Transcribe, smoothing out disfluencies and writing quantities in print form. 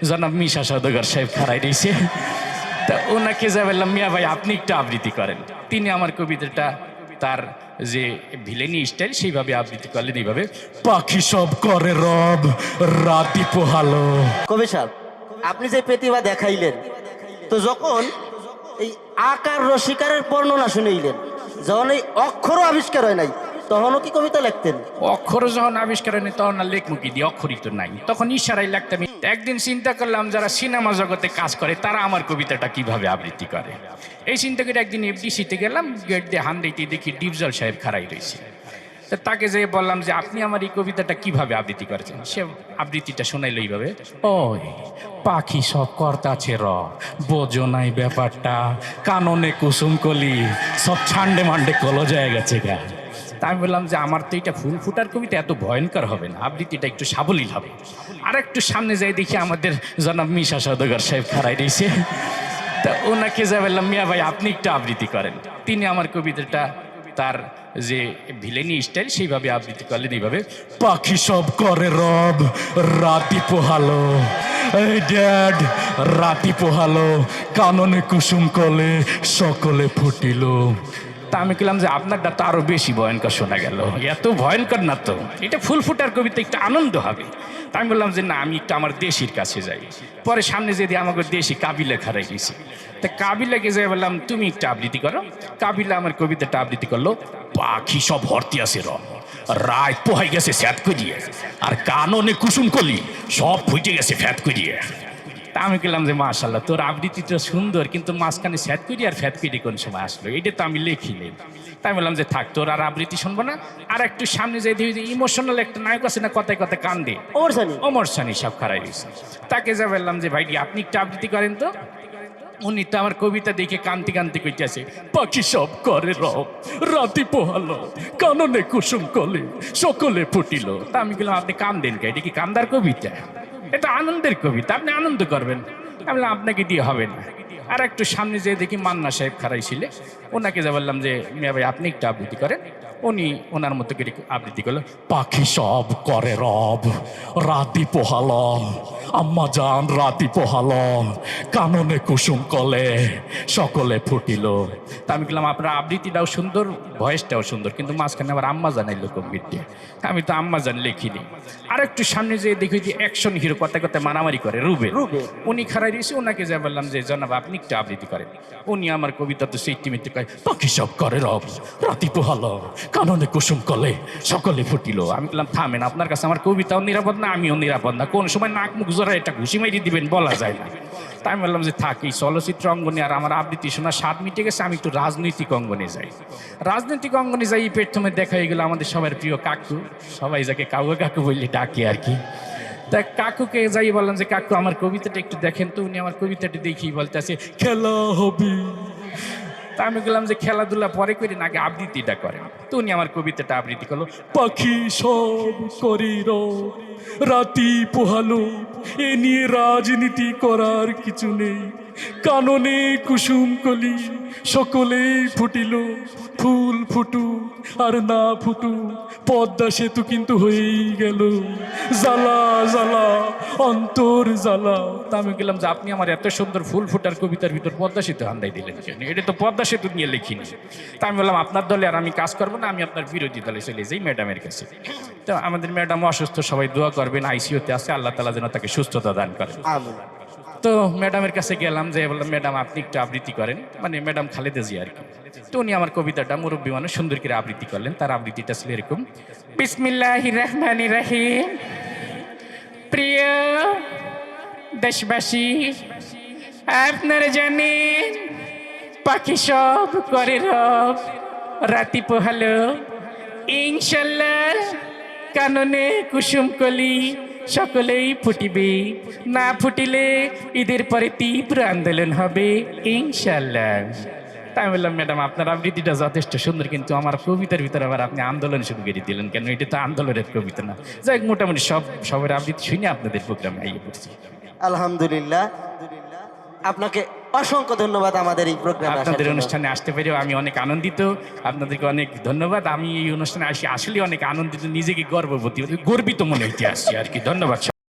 জনাব মিশা সওদাগর সাহেব খাড়াই রয়েছে। তা ওনাকে যা বললাম, মিয়া ভাই আপনি একটু আবৃত্তি করেন। তিনি আমার কবিতাটা তার যে ভিলেনি স্টাইল সেইভাবে আবৃত্তি করলেন এইভাবে, পাখি সব করে রব রাতি পোহালো। কবি সাহেব, আপনি যে প্রতিভা দেখাইলেন, তো যখন এই আকার রসিকারের বর্ণনা শুনেইলেন, যখন এই অক্ষরও আবিষ্কার হয় নাই, তখনও কি কবিতা লিখতেন? অক্ষর যখন আবিষ্কার হয়নি তখন আর লেখমুখী দিয়ে, অক্ষরই তো নাই, তখন ইশারাই লাগতাম। একদিন চিন্তা করলাম যারা সিনেমা জগতে কাজ করে তারা আমার কবিতাটা কিভাবে আবৃত্তি করে। এই চিন্তা করে একদিন এফডিসিতে গেলাম, গেট দিয়ে হান দিতে দেখি ডিপজল সাহেব খাড়াই রয়েছে। তা তাকে যেয়ে বললাম যে আপনি আমার এই কবিতাটা কিভাবে আবৃত্তি করেছেন। সে আবৃত্তিটা শোনাইল এইভাবে, ওই পাখি সব কর্তাছে র, বোঝো নাই ব্যাপারটা, কাননে কুসুম কলি সব ছান্ডে মান্ডে কলো যায় গেছে গা। তা আমি বললাম যে আমার তো এটা ফুল ফুটার কবিতা এত ভয়ঙ্কর হবে না, আবৃত্তিটা একটু সাবলীল হবে। আর একটু সামনে যাই দেখি আমাদের জনাব মিশা সওদাগর সাহেব খাড়াই রয়েছে। তা ওনাকে যা বললাম, মিয়া ভাই আপনি একটু আবৃত্তি করেন। তিনি আমার কবিতাটা তার যে ভিলেনি স্টাইল সেইভাবে আবৃত্তি করলেন এইভাবে, পাখি সব করে রব রাতি পোহালো, এই ড্যাড রাতি পোহালো, কাননে কুসুম কলে সকলে ফুটিল। তা আমি বললাম যে আপনারটা তো আরো বেশি ভয়ঙ্কর শোনা গেল, এত ভয়ঙ্কর না তো, এটা ফুল ফুটার কবিতা, একটু আনন্দ হবে। তা আমি বললাম যে না, আমি একটু আমার দেশির কাছে যাই। পরে সামনে যদি আমাকে দেশি কাবিলা খারাই গেছি, তা কাবিলাকে যাই বললাম তুমি একটু আবৃত্তি করো। কাবিলা আমার কবিতাটা আবৃত্তি করলো, পাখি সব ভর্তি আছে র, রায় পোহাই গেছে স্যাত করিয়ে, আর কাননে কুসুম কলি সব ফুটে গেছে ফ্যাত করিয়ে। তা আমি বললাম যে মাশাল্লাহ তোর আবৃত্তি তো সুন্দর, কিন্তু মাঝখানে স্যাত করি আর ফ্যাত করি কোন সময় আসলো, এটা তো আমি লিখিনি। তাই বললাম যে থাক, তোর আর আবৃত্তি শুনবো না। আর একটু সামনে যাই দেখি ইমোশনাল একটা নায়ক আছে না, কথায় কথায় কান্দে, ওমর সানি সব খারাই দিয়েছে। তাকে যা বললাম যে ভাই আপনি একটু আবৃত্তি করেন তো। উনি তো আমার কবিতা দেখে কান্তি কান্তি কইতেছে, পাখি সব করে রব রাতি পোহালো, কাননে কুসুম কলে সকলে ফুটিল। তা আমি বললাম আপনি কান্দেন কে, এটা কি কান্দার কবিতা? এটা আনন্দের কবিতা, আপনি আনন্দ করবেন। আমি বললাম আপনাকে দিয়ে হবে না। আর একটু সামনে যেয়ে দেখি মান্না সাহেব খাড়াই ছিলে, ওনাকে যা বললাম যে মিয়া ভাই আপনি একটু আবৃত্তি করেন। উনি ওনার মতো করে আবৃত্তি করলো, পাখি সব করে রব রাতি পোহালো, আম্মা জান রাতি পোহালো, কাননে কুসুম কলে সকলে ফুটিল। তা আমি বললাম আপনার আবৃত্তিটাও সুন্দর, ভয়েসটাও সুন্দর, কিন্তু মাঝখানে আবার আম্মা জানাই লোকগীত দিয়ে, আমি তো আম্মা জান লিখিনি। আর একটু সামনে যেয়ে দেখি যে অ্যাকশন হিরো কথায় কথায় মারামারি করে রুবে, উনি খাড়াই দিয়েছে। ওনাকে যা বললাম যে জনাব আপনি একটু আবৃত্তি করেন। উনি আমার কবিতা তো সেই টিমিতে কয়, পাখি সব করে রব রাতি পোহালো, কাননে কুসুম কলে সকলে ফুটিল। আমি বললাম থামেন, আপনার কাছে আমার কবিতাও নিরাপদ না, আমিও নিরাপদ না, কোন সময় নাক মুখ জোড়া এটা ঘুষি মারি দিবেন বলা যায় না। তাই আমি বললাম যে থাক, এই চলচ্চিত্র অঙ্গনে আর আমার আবৃত্তি শোনা স্বাদ মিটে গেছে, আমি একটু রাজনৈতিক অঙ্গনে যাই। রাজনৈতিক অঙ্গনে যাই, প্রথমে দেখা হয়ে গেল আমাদের সবার প্রিয় কাকু, সবাই যাকে কাকু কাকু বললে ডাকে আর কি। তা কাকুকে যাই বললাম যে কাকু আমার কবিতাটা একটু দেখেন তো। উনি আমার কবিতাটা দেখেই বলতে আছে খেলা হবে। তা আমি বললাম যে খেলাধুলা পরে করি না, আগে আবৃত্তিটা করেন। তো উনি আমার কবিতাটা আবৃত্তি করলো, পাখি সব করির রাতি পোহালো, এ নিয়ে রাজনীতি করার কিছু নেই, কাননে কুসুম কলি সকলেই ফুটিল, ফুল ফুটু আর না ফুটু পদ্মা সেতু কিন্তু হয়েই গেল, জ্বালা জ্বালা অন্তর জ্বালা। তা আমি গেলাম যে আপনি আমার এত সুন্দর ফুল ফুটার কবিতার ভিতর পদ্মা সেতু হান্দাই দিলেন কেন? এটা তো পদ্মা সেতু নিয়ে লিখিনি। তা আমি বললাম আপনার দলে আর আমি কাজ করবো না, আমি আপনার বিরোধী দলে চলে যাই ম্যাডামের কাছে। তো আমাদের ম্যাডাম অসুস্থ, সবাই দোয়া করবেন, আইসিইউতে আছে, আল্লাহ তাআলা যেন তাকে সুস্থতা দান করেন। তো ম্যাডামের কাছে গেলাম, যে বললাম ম্যাডাম আপনি একটু আবৃত্তি করেন, মানে ম্যাডাম খালেদা জিয়া আর কি। তো উনি আমার কবিতাটা মুরব্বী মানুষ সুন্দর করে আবৃত্তি করলেন। তার আবৃত্তিটা ছিল এরকম, বিসমিল্লাহির রহমানির রহিম। প্রিয় দেশবাসী, আপনারা জানেন পাখি সব করে রব রাতি পোহালো, ইনশাল্লাহ কাননে কুসুম কলি সকলেই ফুটিবে, না ফুটিলে ঈদের পরে তীব্র আন্দোলন হবে ইনশাল্লাহ। তাই বললাম ম্যাডাম আপনার আবৃত্তিটা যথেষ্ট সুন্দর, কিন্তু আমার কবিতার ভিতরে আবার আপনি আন্দোলন শুরু করে দিলেন কেন? এটা তো আন্দোলনের কবিতা না। যাই হোক, মোটামুটি সবার আবৃত্তি শুনে আপনাদের প্রোগ্রামে আইয়ে পড়ছি। আলহামদুলিল্লাহ, আপনাকে অসংখ্য ধন্যবাদ আমাদের এই প্রোগ্রামে আপনাদের অনুষ্ঠানে আসতে পেরেও আমি অনেক আনন্দিত। আপনাদেরকে অনেক ধন্যবাদ। আমি এই অনুষ্ঠানে আসি আসলে অনেক আনন্দিত, নিজেকে গর্বিত মনে হইতে আসছি আর কি। ধন্যবাদ।